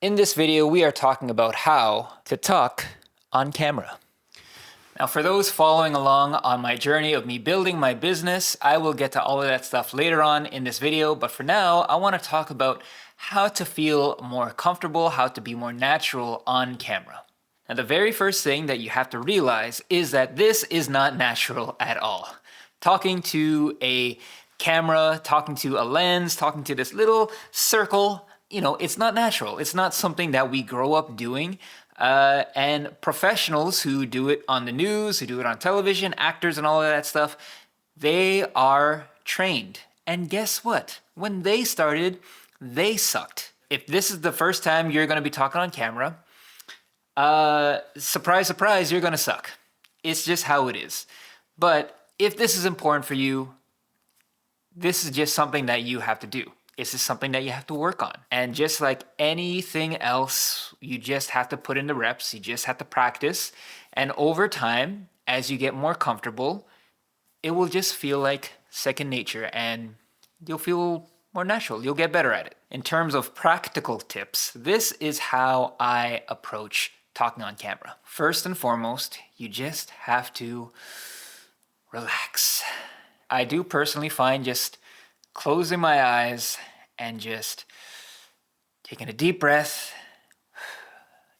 In this video, we are talking about how to talk on camera. Now, for those following along on my journey of me building my business, I will get to all of that stuff later on in this video. But for now, I want to talk about how to feel more comfortable, how to be more natural on camera. Now, the very first thing that you have to realize is that this is not natural at all. Talking to a camera, talking to a lens, talking to this little circle, it's not natural. It's not something that we grow up doing. And professionals who do it on the news, who do it on television, actors and all of that stuff, they are trained. And guess what? When they started, they sucked. If this is the first time you're going to be talking on camera, surprise, surprise, you're going to suck. It's just how it is. But if this is important for you, this is just something that you have to do. This is something that you have to work on. And just like anything else, you just have to put in the reps. You just have to practice. And over time, as you get more comfortable, it will just feel like second nature and you'll feel more natural. You'll get better at it. In terms of practical tips, this is how I approach talking on camera. First and foremost, you just have to relax. I do personally find just closing my eyes and just taking a deep breath,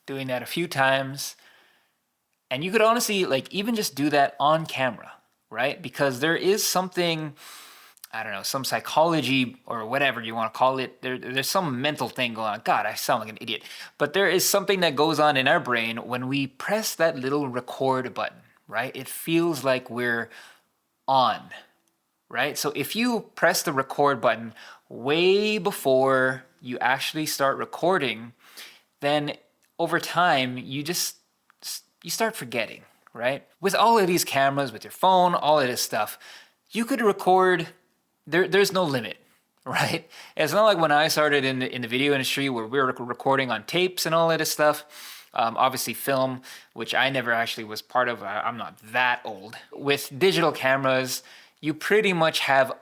doing that a few times. And you could honestly even just do that on camera, right? Because there is something, I don't know, some psychology or whatever you want to call it. There's some mental thing going on. God, I sound like an idiot. But there is something that goes on in our brain when we press that little record button, right? It feels like we're on. Right? So if you press the record button way before you actually start recording, then over time, you start forgetting, right? With all of these cameras, with your phone, all of this stuff, you could record, there's no limit, right? It's not like when I started in the video industry where we were recording on tapes and all of this stuff. Obviously film, which I never actually was part of. I'm not that old. With digital cameras, you pretty much have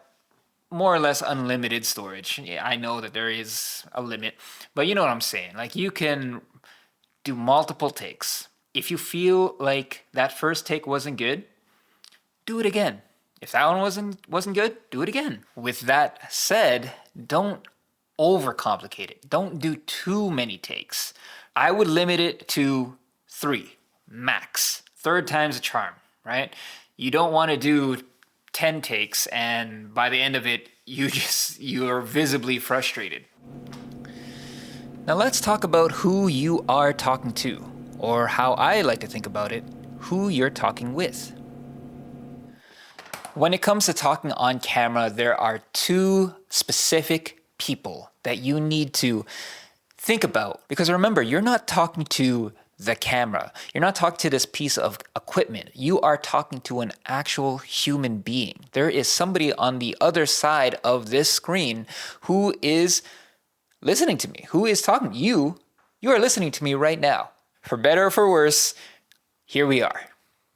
more or less unlimited storage. Yeah, I know that there is a limit, but you know what I'm saying. You can do multiple takes. If you feel like that first take wasn't good, do it again. If that one wasn't good, do it again. With that said, don't overcomplicate it. Don't do too many takes. I would limit it to 3, max. Third time's a charm, right? You don't want to do 10 takes and by the end of it you're visibly frustrated. Now let's talk about who you are talking to, or how I like to think about it, who you're talking with. When it comes to talking on camera, there are 2 specific people that you need to think about, because remember, you're not talking to the camera. You're not talking to this piece of equipment. You are talking to an actual human being. There is somebody on the other side of this screen who is listening to me, who is talking. You are listening to me right now. For better or for worse, here we are.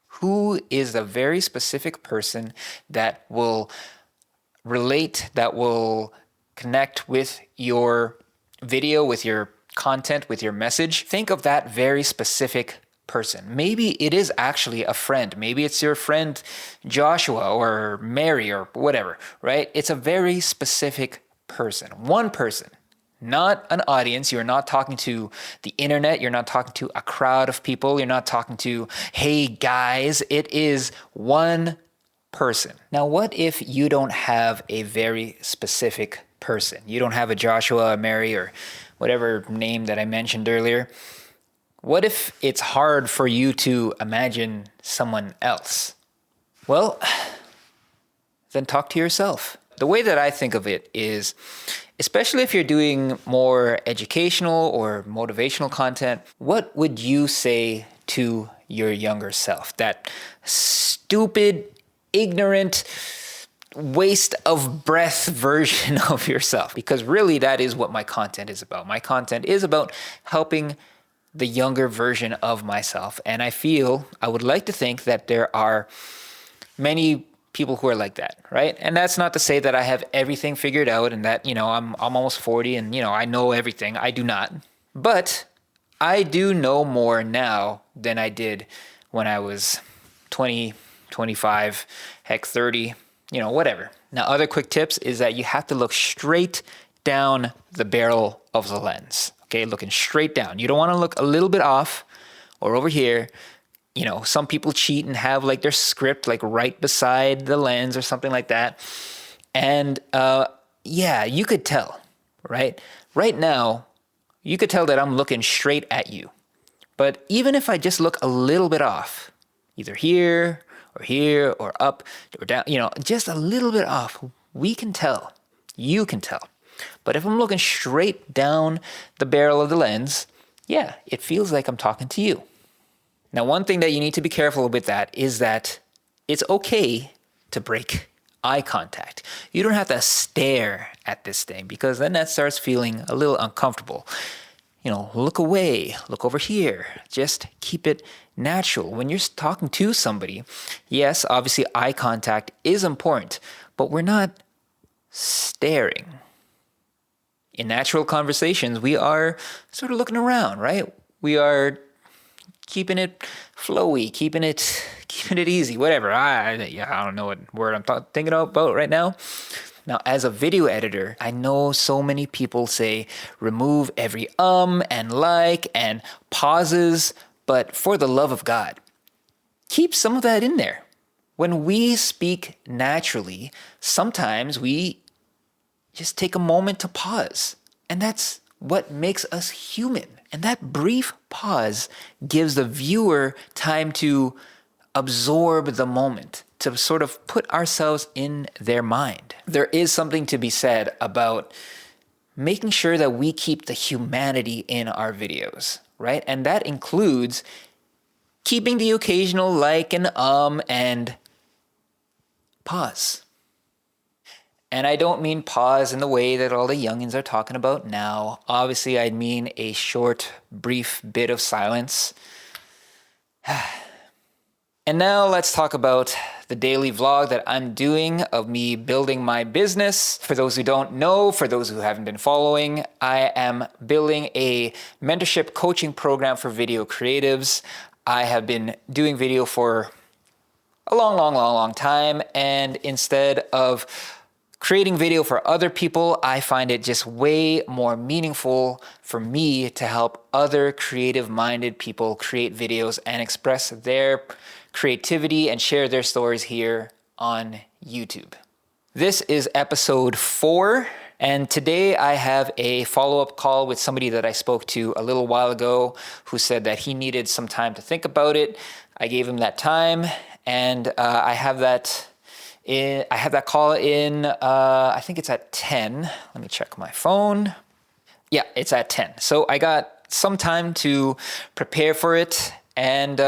Who is a very specific person that will relate, that will connect with your video, with your content, with your message. Think of that very specific person. Maybe it is actually a friend. Maybe it's your friend Joshua or Mary or whatever, right? It's a very specific person. One person, not an audience. You're not talking to the internet. You're not talking to a crowd of people. You're not talking to, hey guys. It is one person. Now, what if you don't have a very specific person? You don't have a Joshua, a Mary, or whatever name that I mentioned earlier. What if it's hard for you to imagine someone else? Well, then talk to yourself. The way that I think of it is, especially if you're doing more educational or motivational content, what would you say to your younger self? That stupid, ignorant, waste of breath version of yourself. Because really that is what my content is about. My content is about helping the younger version of myself. And I would like to think that there are many people who are like that, right? And that's not to say that I have everything figured out and that, I'm almost 40 and, I know everything. I do not. But I do know more now than I did when I was 20, 25, heck 30, whatever. Now, other quick tips is that you have to look straight down the barrel of the lens. Okay, looking straight down. You don't want to look a little bit off or over here. Some people cheat and have like their script like right beside the lens or something like that. And you could tell, right? Right now, you could tell that I'm looking straight at you. But even if I just look a little bit off, either here or up or down, just a little bit off, we can tell. You can tell. But if I'm looking straight down the barrel of the lens, it feels like I'm talking to you. Now, one thing that you need to be careful with that is that it's okay to break eye contact. You don't have to stare at this thing because then that starts feeling a little uncomfortable. Look away, look over here. Just keep it natural. When you're talking to somebody, yes, obviously eye contact is important, but we're not staring. In natural conversations, we are sort of looking around, right? We are keeping it flowy, keeping it easy, whatever. I don't know what word I'm thinking about right now. Now, as a video editor, I know so many people say remove every and like and pauses, but for the love of God, keep some of that in there. When we speak naturally, sometimes we just take a moment to pause, and that's what makes us human. And that brief pause gives the viewer time to absorb the moment, to sort of put ourselves in their mind. There is something to be said about making sure that we keep the humanity in our videos, right? And that includes keeping the occasional like and pause. And I don't mean pause in the way that all the youngins are talking about now. Obviously, I mean a short, brief bit of silence. And now let's talk about the daily vlog that I'm doing of me building my business. For those who don't know, for those who haven't been following, I am building a mentorship coaching program for video creatives. I have been doing video for a long time, and instead of creating video for other people, I find it just way more meaningful for me to help other creative-minded people create videos and express their creativity and share their stories here on YouTube. This is episode 4, and today I have a follow-up call with somebody that I spoke to a little while ago who said that he needed some time to think about it. I gave him that time, and I have that call in, I think it's at 10. Let me check my phone. Yeah, it's at 10. So I got some time to prepare for it, and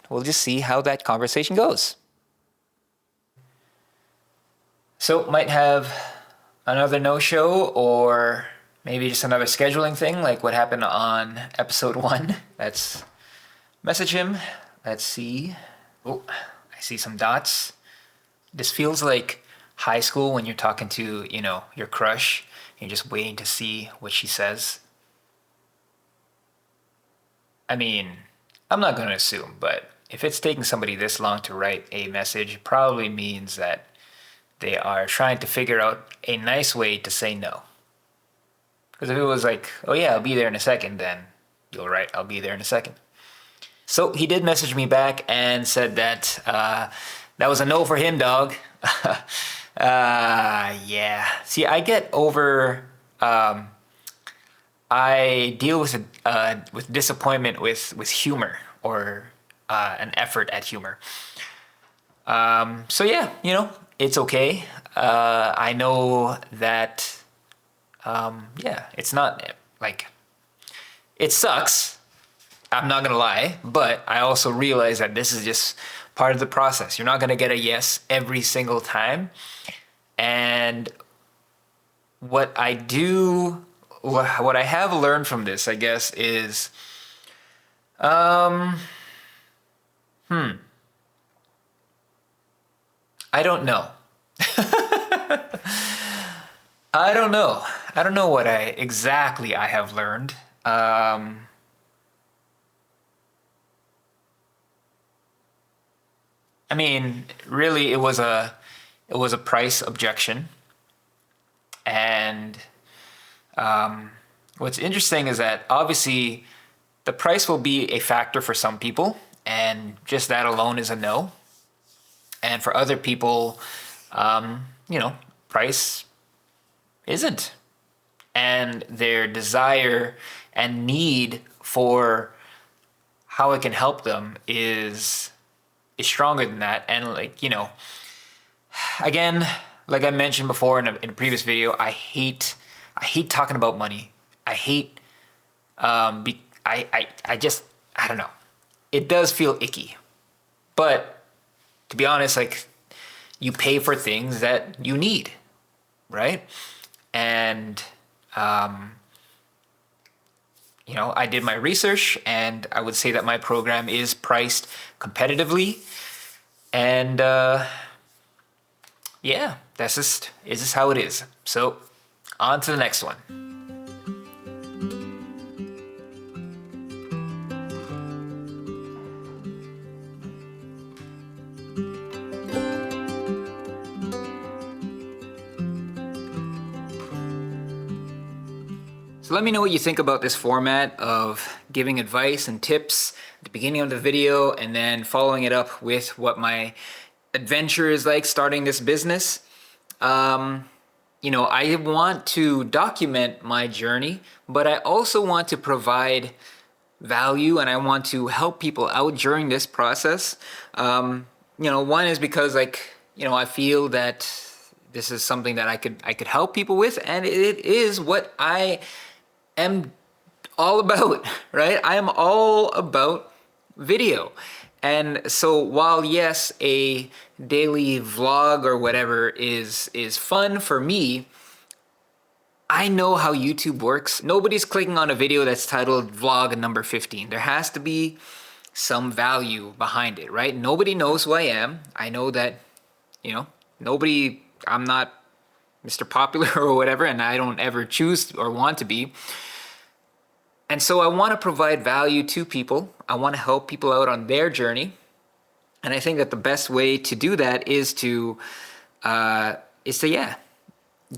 we'll just see how that conversation goes. So might have another no-show, or maybe just another scheduling thing like what happened on episode 1. Let's message him. Let's see. Oh, I see some dots. This feels like high school when you're talking to, your crush. And you're just waiting to see what she says. I mean, I'm not going to assume, but if it's taking somebody this long to write a message, it probably means that they are trying to figure out a nice way to say no. Because if it was like, oh yeah, I'll be there in a second, then you'll write, I'll be there in a second. So he did message me back and said that that was a no for him, dog. Yeah. See, I get over. I deal with disappointment with humor or an effort at humor. So yeah, it's okay. I know that. It's not like it sucks. I'm not gonna lie, but I also realize that this is just part of the process. You're not gonna get a yes every single time. And what I have learned from this, I guess, is, I don't know. I don't know what I have learned. I mean, really, it was a price objection, and what's interesting is that obviously the price will be a factor for some people, and just that alone is a no. And for other people, price isn't, and their desire and need for how it can help them is stronger than that. And again, like I mentioned before in a previous video, I hate talking about money. I hate I don't know. It does feel icky. But to be honest, like, you pay for things that you need, right? And I did my research, and I would say that my program is priced competitively. And yeah, is just how it is. So on to the next one. So let me know what you think about this format of giving advice and tips at the beginning of the video and then following it up with what my adventure is like starting this business. I want to document my journey, but I also want to provide value, and I want to help people out during this process. One is because I feel that this is something that I could help people with, and it is what I am all about, right? I am all about video. And so while yes, a daily vlog or whatever is fun for me, I know how YouTube works. Nobody's clicking on a video that's titled vlog number 15. There has to be some value behind it, right? Nobody knows who I am. I know that, I'm not Mr. Popular or whatever, and I don't ever choose or want to be. And so I want to provide value to people. I want to help people out on their journey. And I think that the best way to do that is to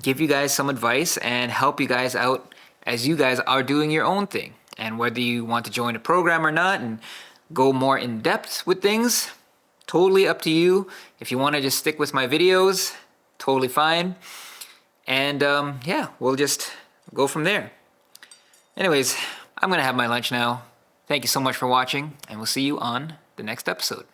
give you guys some advice and help you guys out as you guys are doing your own thing. And whether you want to join a program or not and go more in depth with things, totally up to you. If you want to just stick with my videos, totally fine. And we'll just go from there. Anyways, I'm going to have my lunch now. Thank you so much for watching, and we'll see you on the next episode.